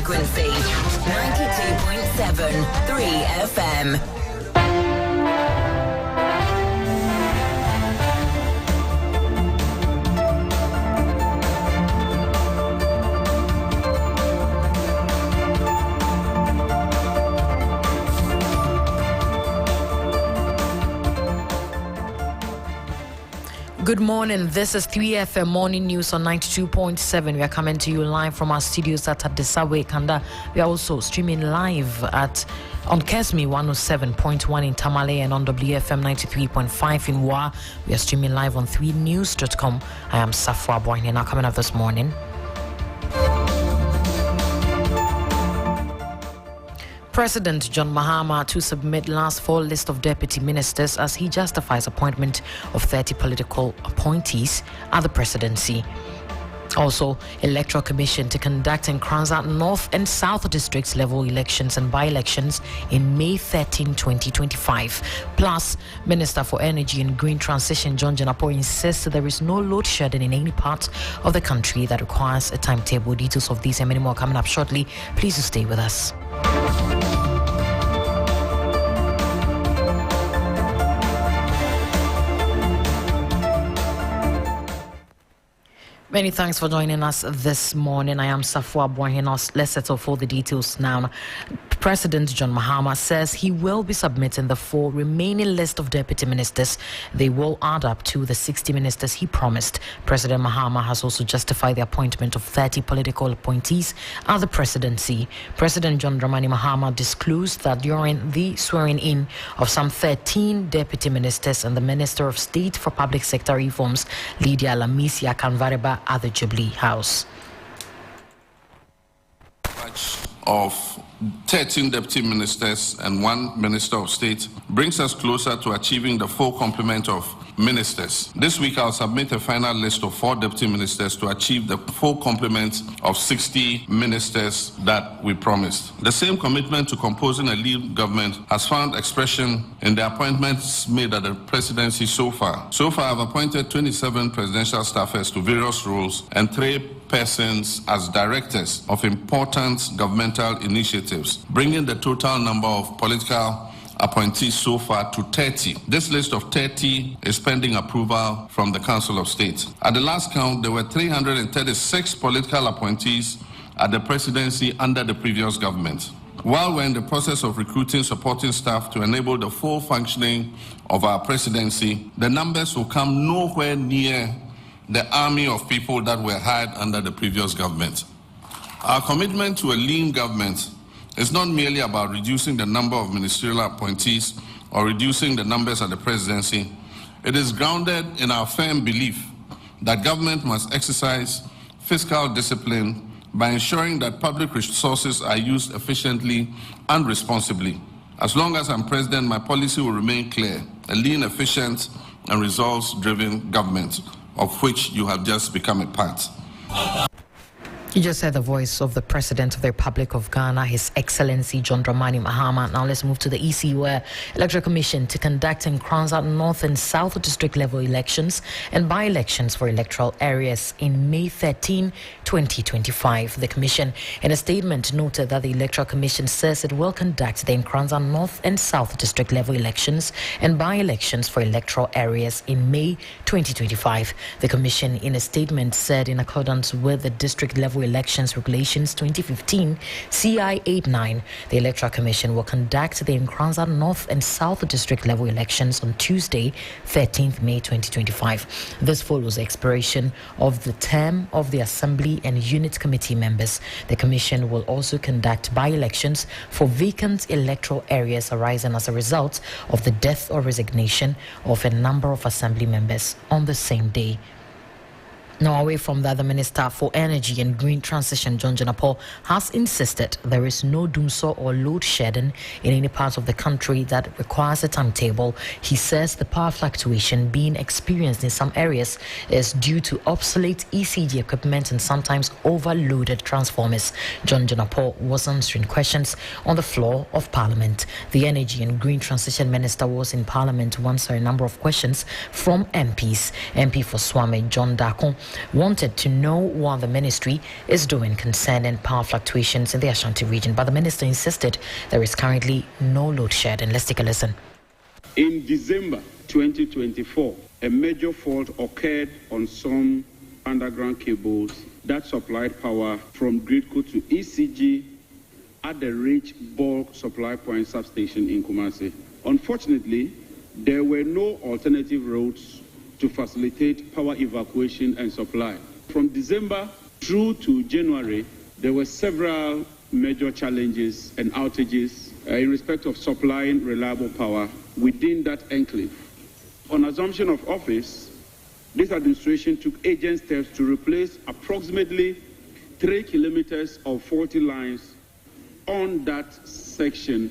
frequency. 92.7 3FM. Good morning. This is 3FM Morning News on 92.7. We are coming to you live from our studios at Adesawe, Kanda. We are also streaming live on Kesmi 107.1 in Tamale and on WFM 93.5 in Wa. We are streaming live on 3news.com. I am Safwa Boyne. Now coming up this morning. President John Mahama to submit last fall list of deputy ministers as he justifies appointment of 30 political appointees at the presidency. Also, Electoral Commission to conduct in Kranza North and South Districts level elections and by-elections in May 13, 2025. Plus, Minister for Energy and Green Transition John Jenapo insists there is no load shedding in any part of the country that requires a timetable. Details of these and many more coming up shortly. Please stay with us. Many thanks for joining us this morning. I am Safwa Boyne. Let's settle for the details now. President John Mahama says he will be submitting the 4 remaining list of deputy ministers. They will add up to the 60 ministers he promised. President Mahama has also justified the appointment of 30 political appointees at the presidency. President John Dramani Mahama disclosed that during the swearing-in of some 13 deputy ministers and the Minister of State for Public Sector Reforms, Lydia Lamisi Akanvareba, at the Jubilee House. Of 13 deputy ministers and 1 minister of state brings us closer to achieving the full complement of ministers. This week I'll submit a final list of 4 deputy ministers to achieve the full complement of 60 ministers that we promised. The same commitment to composing a lead government has found expression in the appointments made at the presidency so far. So far I've appointed 27 presidential staffers to various roles and 3 persons as directors of important governmental initiatives, bringing the total number of political appointees so far to 30. This list of 30 is pending approval from the Council of State. At the last count, there were 336 political appointees at the presidency under the previous government. While we're in the process of recruiting supporting staff to enable the full functioning of our presidency, the numbers will come nowhere near the army of people that were hired under the previous government. Our commitment to a lean government is not merely about reducing the number of ministerial appointees or reducing the numbers at the presidency. It is grounded in our firm belief that government must exercise fiscal discipline by ensuring that public resources are used efficiently and responsibly. As long as I'm president, my policy will remain clear: a lean, efficient, and results-driven government, of which you have just become a part. You just heard the voice of the President of the Republic of Ghana, His Excellency John Dramani Mahama. Now let's move to the EC, where Electoral Commission to conduct in Kranza North and South District level elections and by-elections for electoral areas in May 13, 2025. The Commission, in a statement, noted that the Electoral Commission says it will conduct the Kranza North and South District level elections and by-elections for electoral areas in May 2025. The Commission, in a statement, said in accordance with the district level Elections Regulations 2015 CI 89, the Electoral Commission will conduct the Nkranza North and South District level elections on Tuesday, 13th May 2025. This follows the expiration of the term of the Assembly and Unit Committee members. The Commission will also conduct by-elections for vacant electoral areas arising as a result of the death or resignation of a number of Assembly members on the same day. Now, away from that, the Minister for Energy and Green Transition, John Jenapo, has insisted there is no doomsaw or load shedding in any part of the country that requires a timetable. He says the power fluctuation being experienced in some areas is due to obsolete ECG equipment and sometimes overloaded transformers. John Jenapo was answering questions on the floor of Parliament. The Energy and Green Transition Minister was in Parliament to answer a number of questions from MPs. MP for Swame John Dakon wanted to know what the ministry is doing concerning power fluctuations in the Ashanti region, but the minister insisted there is currently no load shedding. Let's take a listen. In December 2024, a major fault occurred on some underground cables that supplied power from Gridco to ECG at the Rich Bulk Supply Point substation in Kumasi. Unfortunately, there were no alternative routes to facilitate power evacuation and supply. From December through to January, there were several major challenges and outages in respect of supplying reliable power within that enclave. On assumption of office, this administration took urgent steps to replace approximately 3 kilometers of faulty lines on that section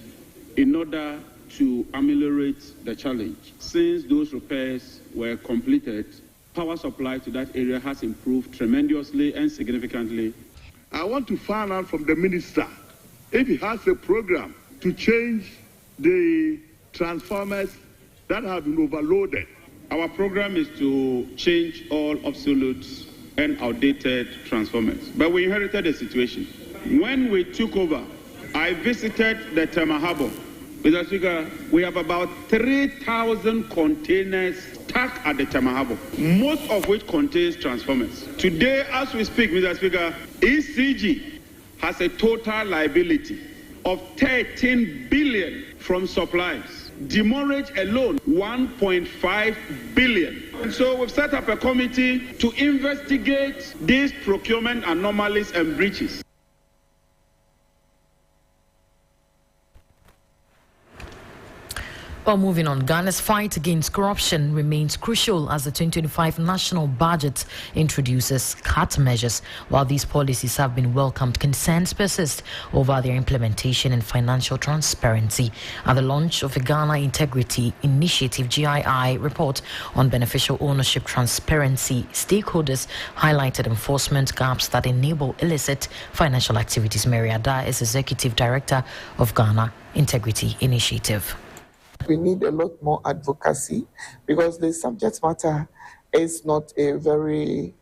in order to ameliorate the challenge. Since those repairs were completed, power supply to that area has improved tremendously and significantly. I want to find out from the minister if he has a program to change the transformers that have been overloaded. Our program is to change all obsolete and outdated transformers. But we inherited a situation. When we took over, I visited the Tema Harbor. Mr. Speaker, we have about 3,000 containers stuck at the Tema Harbor, most of which contains transformers. Today, as we speak, Mr. Speaker, ECG has a total liability of 13 billion from supplies. Demurrage alone, 1.5 billion. And so we've set up a committee to investigate these procurement anomalies and breaches. Well, moving on, Ghana's fight against corruption remains crucial as the 2025 national budget introduces cut measures. While these policies have been welcomed, concerns persist over their implementation and financial transparency. At the launch of the Ghana Integrity Initiative (GII) report on beneficial ownership transparency, stakeholders highlighted enforcement gaps that enable illicit financial activities. Mary Ada is Executive Director of Ghana Integrity Initiative. We need a lot more advocacy because the subject matter is not a very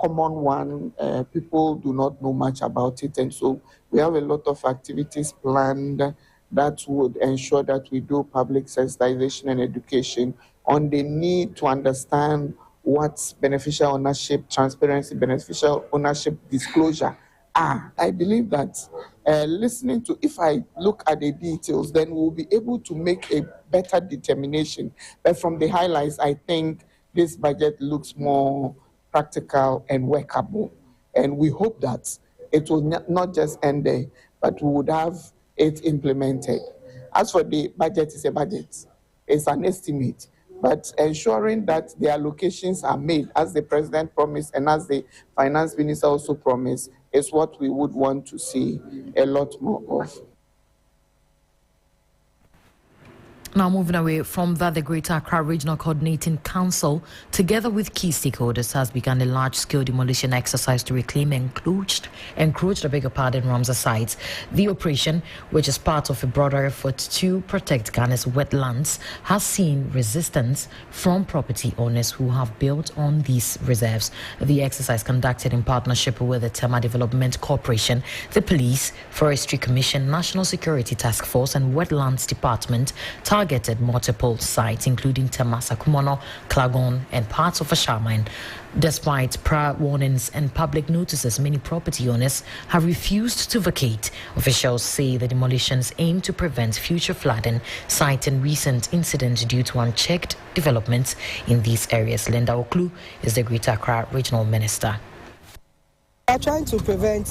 common one. People do not know much about it. And so we have a lot of activities planned that would ensure that we do public sensitization and education on the need to understand what beneficial ownership, transparency, beneficial ownership disclosure are. I believe that listening to, if I look at the details, then we'll be able to make a better determination. But from the highlights, I think this budget looks more practical and workable. And we hope that it will not just end there, but we would have it implemented. As for the budget, it's a budget. It's an estimate. But ensuring that the allocations are made, as the President promised and as the Finance Minister also promised, is what we would want to see a lot more of. Now, moving away from that, the Greater Accra Regional Coordinating Council, together with key stakeholders, has begun a large-scale demolition exercise to reclaim encroached Ramsar sites. The operation, which is part of a broader effort to protect Ghana's wetlands, has seen resistance from property owners who have built on these reserves. The exercise, conducted in partnership with the Tema Development Corporation, the Police, Forestry Commission, National Security Task Force, and Wetlands Department, targeted multiple sites, including Temasa, Kumono, Klagon, and parts of Ashaman. Despite prior warnings and public notices, many property owners have refused to vacate. Officials say the demolitions aim to prevent future flooding, citing recent incidents due to unchecked developments in these areas. Linda Oklu is the Greater Accra Regional Minister. We are trying to prevent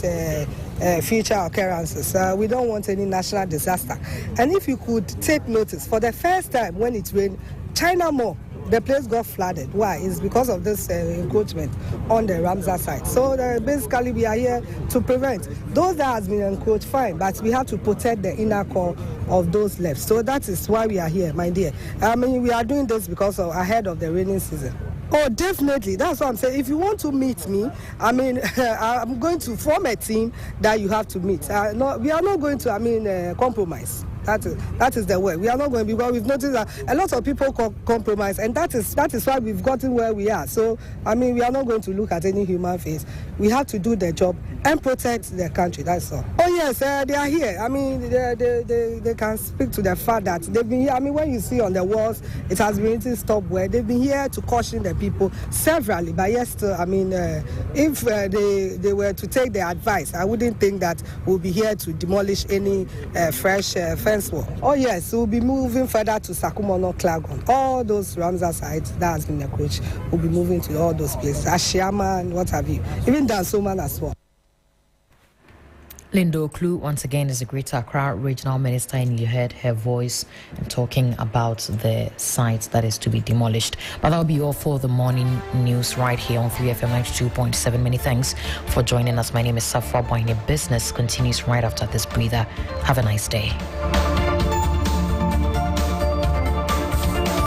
future occurrences. We don't want any national disaster. And if you could take notice, for the first time when it rained, China Mall, the place got flooded. Why? It's because of this encroachment on the Ramsar site. So basically we are here to prevent. Those that has been encroached, fine, but we have to protect the inner core of those left. So that is why we are here, my dear. I mean, we are doing this because of ahead of the rainy season. Oh, definitely. That's what I'm saying. If you want to meet me, I mean, I'm going to form a team that you have to meet. We are not going to, compromise. That is the way. We are not going to be, because we've noticed that a lot of people compromise, and that is why we've gotten where we are. So, I mean, we are not going to look at any human face. We have to do the job and protect the country. That's all. Oh yes, they are here. I mean, they can speak to the fact that they've been here. I mean, when you see on the walls, it has been written "Stop Where." They've been here to caution the people severally. But yes, I mean, if they were to take their advice, I wouldn't think that we'll be here to demolish any fresh fence wall. Oh yes, we'll be moving further to Sakumono, Klagon, all those Ramsar sites that has been approached. We'll be moving to all those places, Ashiama and what have you, even Dansoman as well. Lindo Klu, once again, is a Greater Accra Regional Minister, and you heard her voice talking about the site that is to be demolished. But that'll be all for the morning news right here on 3FM 92.7. Many thanks for joining us. My name is Safwa Boyne. Business continues right after this breather. Have a nice day.